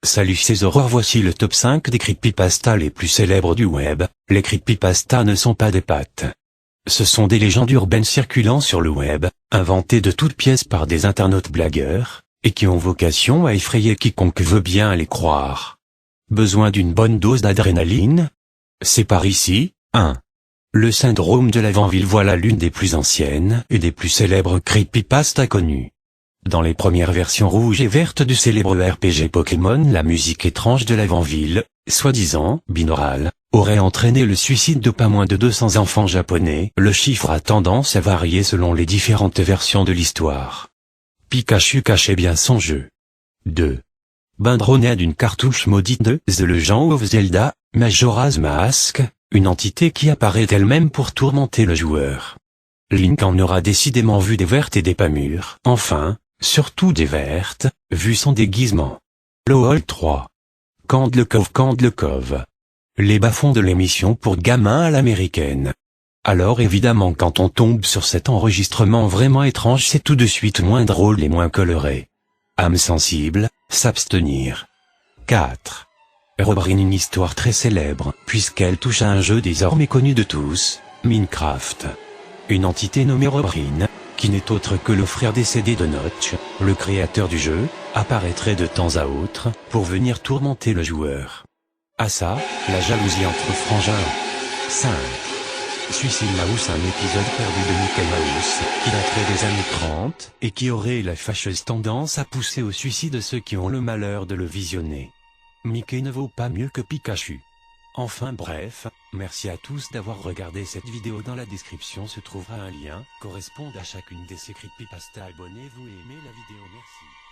Salut ces aurores, voici le top 5 des creepypastas les plus célèbres du web. Les creepypastas ne sont pas des pâtes. Ce sont des légendes urbaines circulant sur le web, inventées de toutes pièces par des internautes blagueurs, et qui ont vocation à effrayer quiconque veut bien les croire. Besoin d'une bonne dose d'adrénaline? C'est par ici. 1. Le syndrome de l'Avant-Ville. Voilà l'une des plus anciennes et des plus célèbres creepypastas connues. Dans les premières versions rouges et vertes du célèbre RPG Pokémon, la musique étrange de l'Avant-Ville, soi-disant binaurale, aurait entraîné le suicide de pas moins de 200 enfants japonais. Le chiffre a tendance à varier selon les différentes versions de l'histoire. Pikachu cachait bien son jeu. 2. Bindronnet d'une cartouche maudite de The Legend of Zelda, Majora's Mask, une entité qui apparaît elle-même pour tourmenter le joueur. Link en aura décidément vu des vertes et des pas mûres. Enfin, surtout des vertes, vu son déguisement. LOL 3. Candle Cove. Les bas-fonds de l'émission pour gamins à l'américaine. Alors évidemment quand on tombe sur cet enregistrement vraiment étrange, c'est tout de suite moins drôle et moins coloré. Âme sensible, s'abstenir. 4. Herobrine, une histoire très célèbre, puisqu'elle touche à un jeu désormais connu de tous, Minecraft. Une entité nommée Herobrine, qui n'est autre que le frère décédé de Notch, le créateur du jeu, apparaîtrait de temps à autre, pour venir tourmenter le joueur. À ça, la jalousie entre frangins. 5. Suicide Mouse, un épisode perdu de Mickey Mouse, qui daterait des années 30, et qui aurait la fâcheuse tendance à pousser au suicide ceux qui ont le malheur de le visionner. Mickey ne vaut pas mieux que Pikachu. Enfin bref, merci à tous d'avoir regardé cette vidéo. Dans la description se trouvera un lien, correspondant à chacune de ces creepypastas. Abonnez-vous et aimez la vidéo, merci.